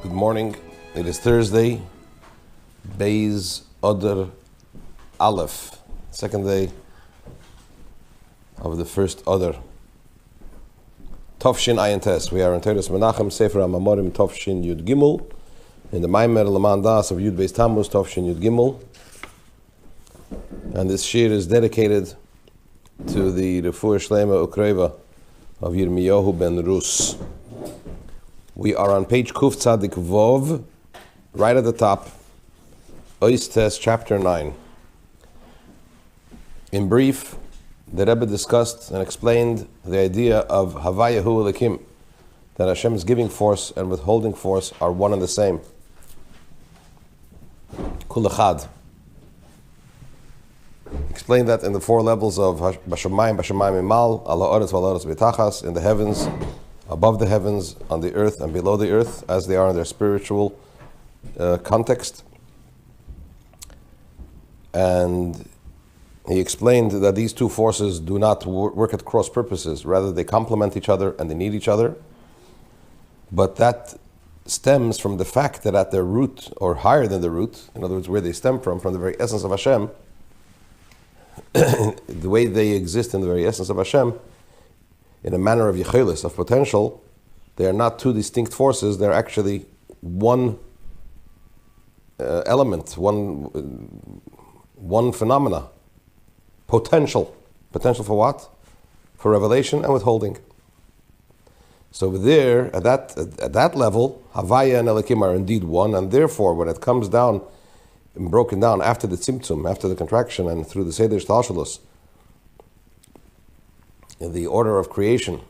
Good morning. It is Thursday, Beis Adar Aleph, second day of the first Adar. Tovshin Ayin Tes. We are in Teres Menachem, Sefer HaMamorim, Tovshin Yud Gimel, in the Mamar Laman Daas of Yud Beis Tammuz, Tovshin Yud Gimel. And this Shiur is dedicated to the Refuah Shlema Ukreva of Yirmiyahu ben Rus. We are on page Kuf Tzadik Vov, right at the top, Ois Tes, chapter 9. In brief, the Rebbe discussed and explained the idea of Havayahu Elikim, that Hashem's giving force and withholding force are one and the same. Kul Echad. Explained that in the four levels of Bashamayim Imal, Ala Oretz Vala Oretz B'tachas, in the heavens, above the heavens, on the earth and below the earth, as they are in their spiritual context. And he explained that these two forces do not work at cross purposes, rather they complement each other and they need each other. But that stems from the fact that at their root, or higher than the root, in other words, where they stem from the very essence of Hashem, the way they exist in the very essence of Hashem, in a manner of yichelis, of potential, they are not two distinct forces, they're actually one element, one phenomena. Potential. Potential for what? For revelation and withholding. So there, at that level, Havaya and Elikim are indeed one, and therefore when it comes down and broken down after the tzimtzum, after the contraction, and through the Seder Shtalshalos, in the order of creation,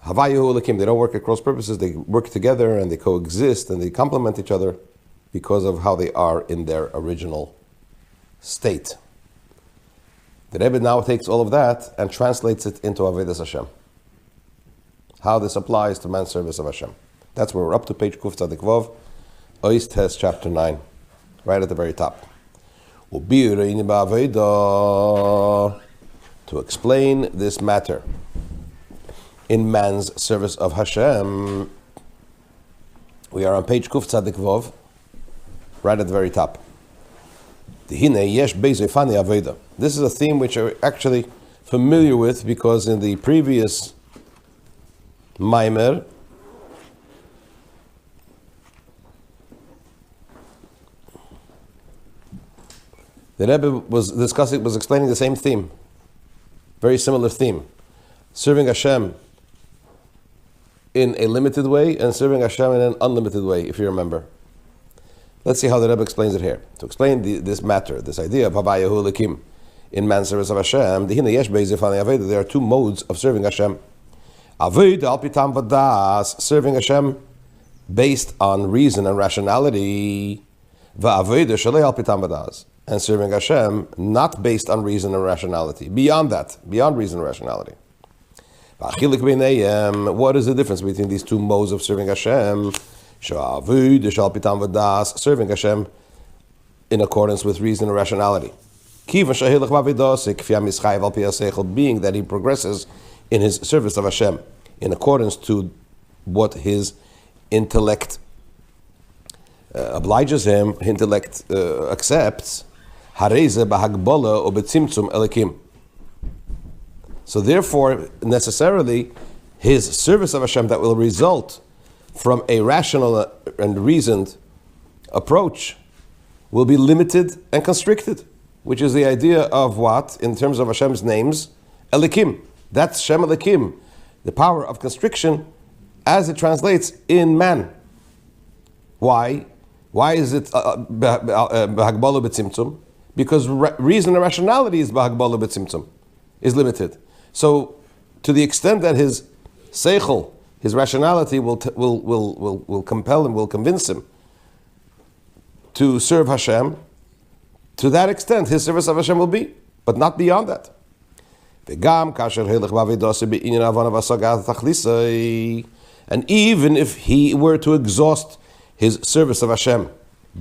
Havayahu Elikim, they don't work at cross purposes, they work together and they coexist and they complement each other because of how they are in their original state. The Rebbe now takes all of that and translates it into Avodas Hashem. How this applies to man's service of Hashem. That's where we're up to, page Kuf Tzadik Vov, Ois Tes, chapter 9, right at the very top. To explain this matter in man's service of Hashem, we are on page Kuf Tzadik Vov, right at the very top. This is a theme which you're actually familiar with, because in the previous Maimer, the Rebbe was explaining the same theme, very similar theme, serving Hashem in a limited way and serving Hashem in an unlimited way, if you remember. Let's see how the Rebbe explains it here. To explain this matter, this idea of Havayahu Elikim in man's service of Hashem, there are two modes of serving Hashem. Serving Hashem based on reason and rationality, and serving Hashem not based on reason and rationality, beyond that, beyond reason and rationality. What is the difference between these two modes of serving Hashem? Serving Hashem in accordance with reason and rationality. Being that he progresses in his service of Hashem in accordance to what his intellect obliges him, intellect accepts. So therefore, necessarily, his service of Hashem that will result from a rational and reasoned approach will be limited and constricted, which is the idea of what, in terms of Hashem's names, Elikim. That's Shem Elikim, the power of constriction as it translates in man. Why? Why is it B'Hagbalu B'Tzimtzum? Because reason and rationality is B'Hagbalu B'Tzimtzum, is limited. So, to the extent that his seichel, his rationality will compel him, will convince him to serve Hashem, to that extent his service of Hashem will be, but not beyond that. And even if he were to exhaust his service of Hashem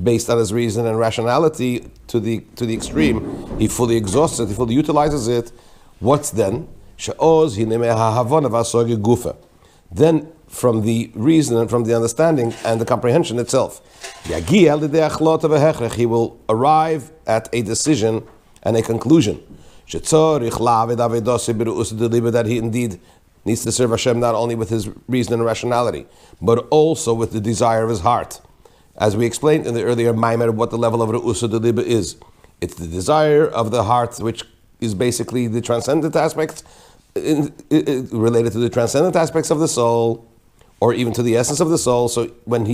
based on his reason and rationality to the extreme, he fully exhausts it, he fully utilizes it, what's then? Then from the reason and from the understanding and the comprehension itself. He will arrive at a decision and a conclusion that he indeed needs to serve Hashem not only with his reason and rationality, but also with the desire of his heart. As we explained in the earlier Mamar, what the level of Re'usa Deliba is. It's the desire of the heart, which is basically the transcendent aspects, related to the transcendent aspects of the soul, or even to the essence of the soul. So when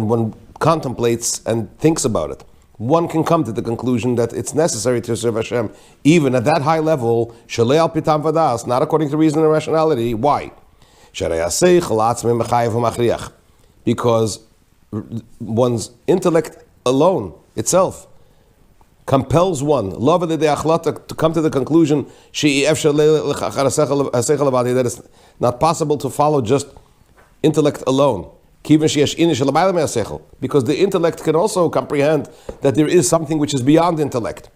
one contemplates and thinks about it, one can come to the conclusion that it's necessary to serve Hashem, even at that high level, shalei al pitam vadas, not according to reason and rationality. Why? Because one's intellect alone, itself, compels one to come to the conclusion that it's not possible to follow just intellect alone. Because the intellect can also comprehend that there is something which is beyond intellect,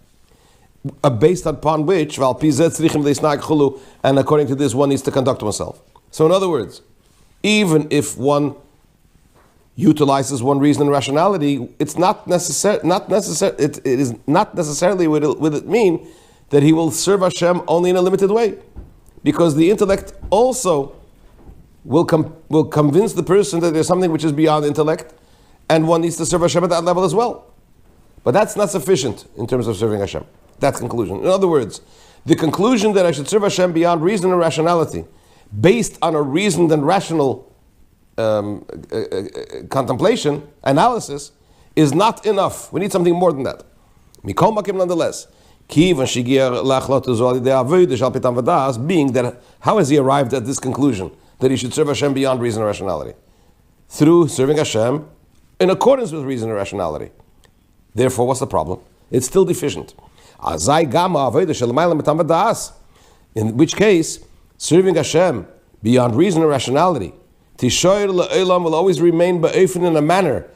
based upon which, and according to this, one needs to conduct oneself. So in other words, even if one utilizes one reason and rationality, it's not necessary. It is not necessarily will it mean that he will serve Hashem only in a limited way, because the intellect also will convince the person that there's something which is beyond intellect, and one needs to serve Hashem at that level as well. But that's not sufficient in terms of serving Hashem. That's conclusion. In other words, the conclusion that I should serve Hashem beyond reason and rationality, based on a reasoned and rational contemplation, analysis, is not enough. We need something more than that. Mikol makim, nonetheless. Being that, how has he arrived at this conclusion that he should serve Hashem beyond reason and rationality? Through serving Hashem in accordance with reason and rationality. Therefore, what's the problem? It's still deficient. In which case, serving Hashem beyond reason and rationality, Tishoyer le'olam, will always remain ba'ofen in a manner.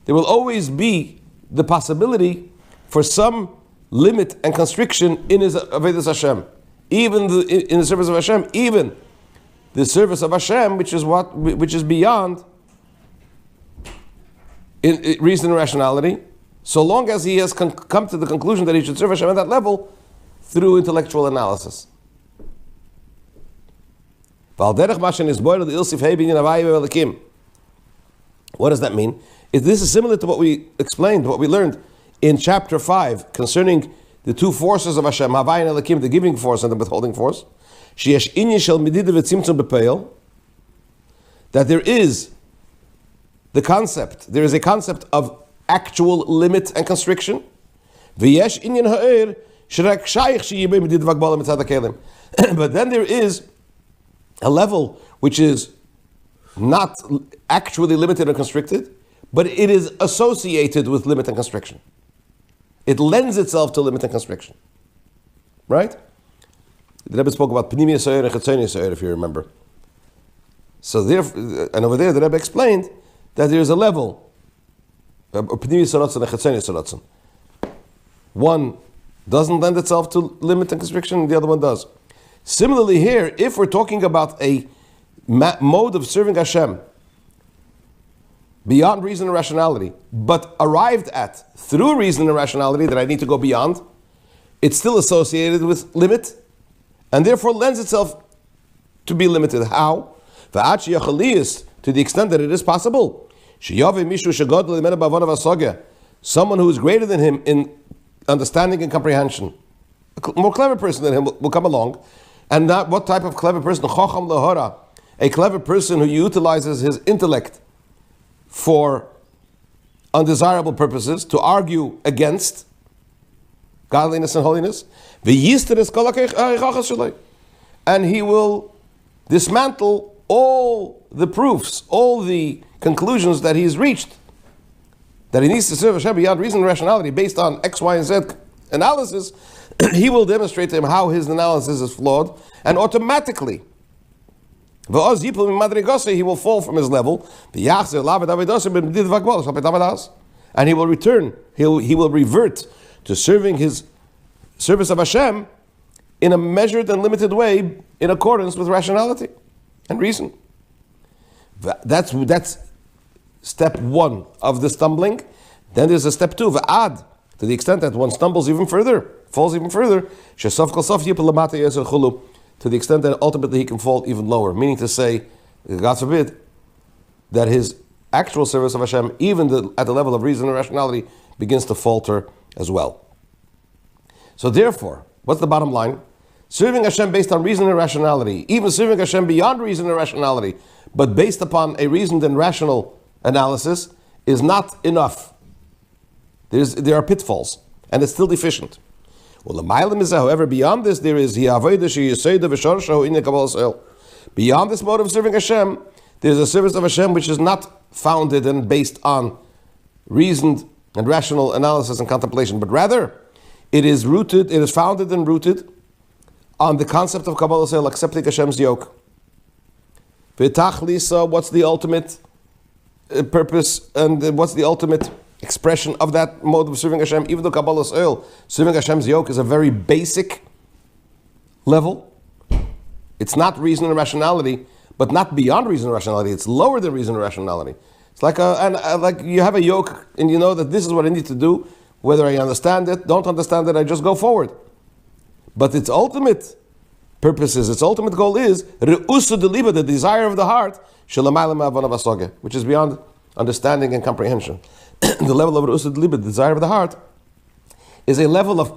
There will always be the possibility for some limit and constriction in his avodas Hashem, even in the service of Hashem, even the service of Hashem, which is beyond in reason and rationality, so long as he has come to the conclusion that he should serve Hashem at that level through intellectual analysis. What does that mean? This is similar to what we explained, what we learned in chapter 5 concerning the two forces of Hashem, Havai and Elikim, the giving force and the withholding force. That there is a concept of actual limit and constriction. But then there is a level which is not actually limited and constricted, but it is associated with limit and constriction. It lends itself to limit and constriction. Right? The Rebbe spoke about Pnimi Yisayir and Chetzoni Yisayir, if you remember. So and over there the Rebbe explained that there is a level, Pnimi Yisayir and Chetzoni Yisayir. One doesn't lend itself to limit and constriction, and the other one does. Similarly here, if we're talking about a mode of serving Hashem beyond reason and rationality, but arrived at through reason and rationality that I need to go beyond, it's still associated with limit, and therefore lends itself to be limited. How? To the extent that it is possible. Someone who is greater than him in understanding and comprehension, a more clever person than him will come along. And not what type of clever person? Chocham lahora, a clever person who utilizes his intellect for undesirable purposes, to argue against godliness and holiness. And he will dismantle all the proofs, all the conclusions that he's reached, that he needs to serve Hashem beyond reason and rationality based on X, Y, and Z analysis. He will demonstrate to him how his analysis is flawed, and automatically he will fall from his level, and he will return, he will revert to serving his service of Hashem in a measured and limited way in accordance with rationality and reason. That's step one of the stumbling. Then there's a step two, v'ad, to the extent that one stumbles even further, falls even further, shesof kol sof yipel lamata yeser chulu, to the extent that ultimately he can fall even lower. Meaning to say, God forbid, that his actual service of Hashem, even at the level of reason and rationality, begins to falter as well. So therefore, what's the bottom line? Serving Hashem based on reason and rationality, even serving Hashem beyond reason and rationality, but based upon a reasoned and rational analysis, is not enough. There are pitfalls, and it's still deficient. Well, the mailim is, however, beyond this, there is beyond this mode of serving Hashem, there's a service of Hashem which is not founded and based on reasoned and rational analysis and contemplation, but rather it is founded and rooted on the concept of Kabbalah Sel, accepting Hashem's yoke. V'tachlisa, what's the ultimate purpose and what's the ultimate expression of that mode of serving Hashem? Even though Kabbalah Sel, serving Hashem's yoke, is a very basic level. It's not reason and rationality, but not beyond reason and rationality. It's lower than reason and rationality. It's like like you have a yoke and you know that this is what I need to do. Whether I understand it, don't understand it, I just go forward. But its ultimate purpose is, its ultimate goal is re'usu deliba, the desire of the heart, which is beyond understanding and comprehension. The level of re'usu deliba, the desire of the heart, is a level of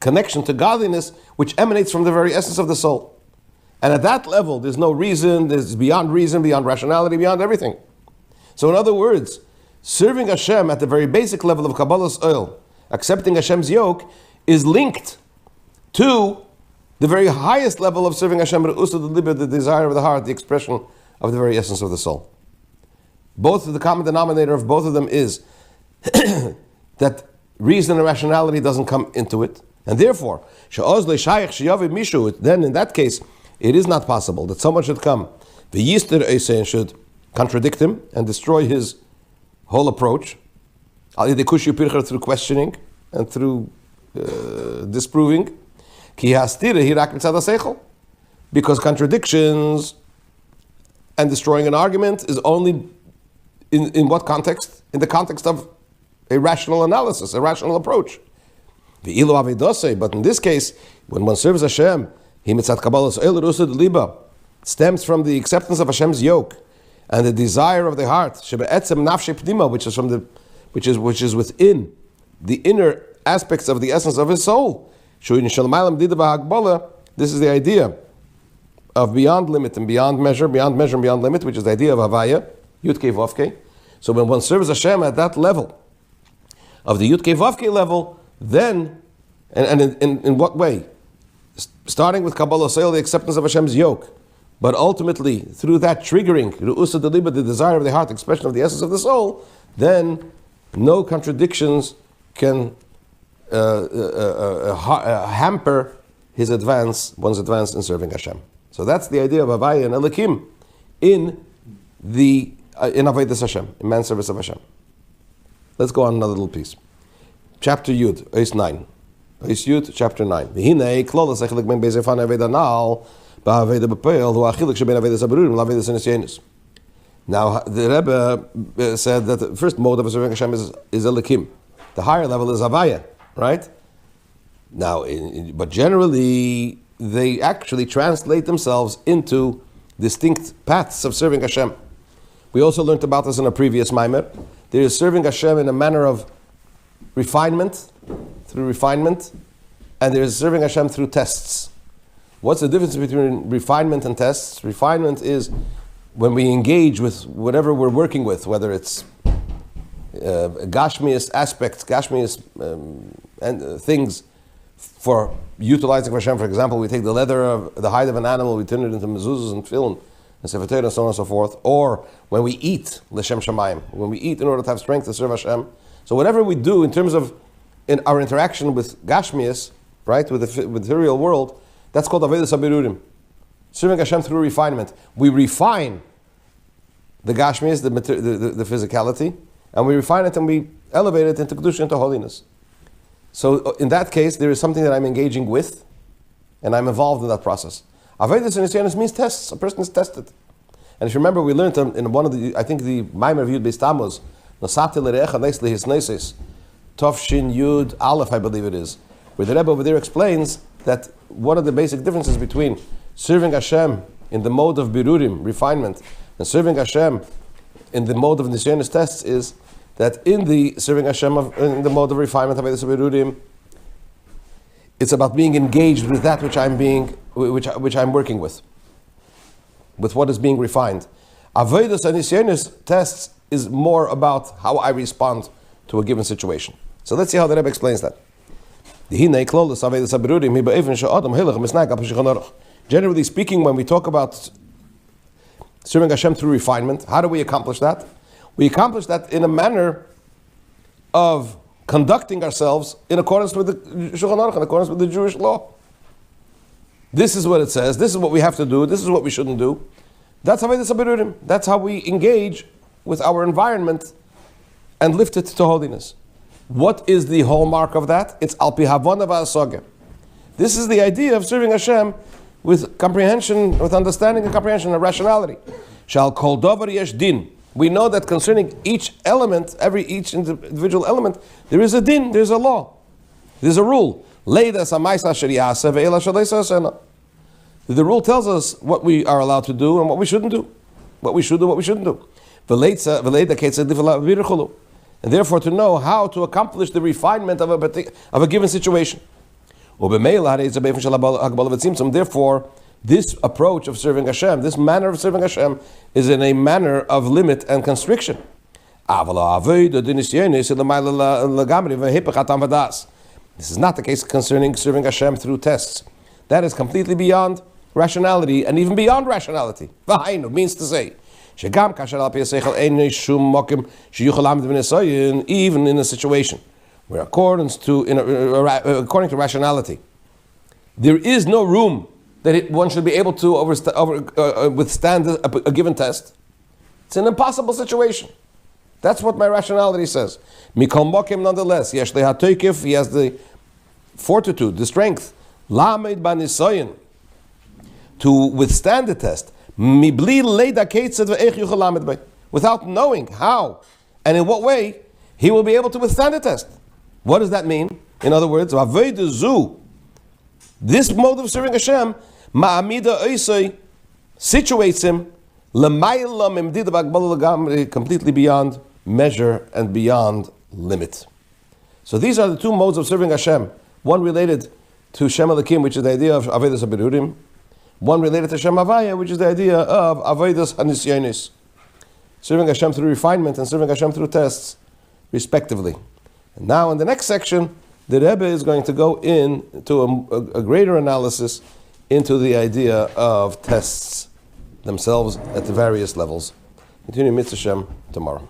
connection to godliness which emanates from the very essence of the soul. And at that level, there's no reason, there's beyond reason, beyond rationality, beyond everything. So in other words, serving Hashem at the very basic level of Kabbalah's oil, accepting Hashem's yoke, is linked to the very highest level of serving Hashem, the desire of the heart, the expression of the very essence of the soul. Both the common denominator of both of them is that reason and rationality doesn't come into it, and therefore, then in that case, it is not possible that someone should come, and should contradict him and destroy his whole approach, through questioning and through disproving, because contradictions and destroying an argument is only in what context? In the context of a rational analysis, a rational approach. But in this case, when one serves Hashem, stems from the acceptance of Hashem's yoke and the desire of the heart, which is within the inner aspects of the essence of his soul. This is the idea of beyond limit and beyond measure and beyond limit, which is the idea of Havaya, Yud-Kei Vav-Kei. So when one serves Hashem at that level, of the Yud-Kei Vav-Kei level, then, and in what way? Starting with Kabbalah Sel, the acceptance of Hashem's yoke, but ultimately, through that triggering, Ru'usa Deliba, the desire of the heart, expression of the essence of the soul, then no contradictions can hamper one's advance in serving Hashem. So that's the idea of Havaya and Elikim in Avodas Hashem, in man's service of Hashem. Let's go on another little piece. Chapter Yud, Eis 9. Eis Yud, chapter 9. V'hinei klolas echilik ben bezefan aveda nal ba'aveda b'peil hu achilik sheben avedas aberurim la'avedas enesyenis. Now, the Rebbe said that the first mode of serving Hashem is Elikim. The higher level is Havaya, right? Now, but generally, they actually translate themselves into distinct paths of serving Hashem. We also learned about this in a previous Maimer. There is serving Hashem in a manner of refinement, and there is serving Hashem through tests. What's the difference between refinement and tests? Refinement is when we engage with whatever we're working with, whether it's Gashmias aspects, Gashmias and things for utilizing Hashem. For example, we take the leather of the hide of an animal, we turn it into mezuzahs and tefillin and sefer Torah and so on and so forth. Or when we eat l'shem shamayim, when we eat in order to have strength to serve Hashem. So whatever we do in terms of in our interaction with Gashmias, right, with the material world, that's called Avedas Abirurim. Serving Hashem through refinement. We refine the Gashmias, the physicality, and we refine it and we elevate it into Kedusha, into holiness. So in that case, there is something that I'm engaging with, and I'm involved in that process. Avodas and Nisyonos means tests. A person is tested. And if you remember, we learned in one of the, I think the Mamar of Yud Beis Tammuz, Nosati l're'echa nes lehis neses, Tov Shin Yud Aleph, I believe it is, where the Rebbe over there explains that one of the basic differences between serving Hashem in the mode of birurim, refinement, and serving Hashem in the mode of Nisyonos tests is that in the serving Hashem in the mode of refinement, Avodas birurim, it's about being engaged with that which I'm working with what is being refined. Avodas and Nisyonos tests is more about how I respond to a given situation. So let's see how the Rebbe explains that. Generally speaking, when we talk about serving Hashem through refinement, how do we accomplish that? We accomplish that in a manner of conducting ourselves in accordance with the Shulchan Aruch, in accordance with the Jewish law. This is what it says. This is what we have to do. This is what we shouldn't do. That's how we engage with our environment and lift it to holiness. What is the hallmark of that? It's al pi havana v'asogya. This is the idea of serving Hashem with comprehension, with understanding and comprehension and rationality. Shal kol davar yesh din. We know that concerning each element, each individual element, there is a din, there's a law, there's a rule. The rule tells us what we are allowed to do and what we shouldn't do. What we should do, what we shouldn't do. And therefore to know how to accomplish the refinement of a given situation. Therefore, this approach of serving Hashem, this manner of serving Hashem, is in a manner of limit and constriction. This is not the case concerning serving Hashem through tests. That is completely beyond rationality and even beyond rationality. Means to say, even in a situation where according to rationality, there is no room that one should be able to withstand a given test. It's an impossible situation. That's what my rationality says. Mikol mokim, nonetheless, he has the fortitude, the strength, lamed banisoyin, to withstand the test, without knowing how and in what way he will be able to withstand the test. What does that mean? In other words, this mode of serving Hashem situates him completely beyond measure and beyond limit. So these are the two modes of serving Hashem. One related to Shem Elokim, which is the idea of Avodas HaBirurim. One related to Shem Havaya, which is the idea of Avodas HaNisyonos. Serving Hashem through refinement and serving Hashem through tests, respectively. And now in the next section, the Rebbe is going to go into a greater analysis into the idea of tests themselves at the various levels. Continue Mitzvah Shem tomorrow.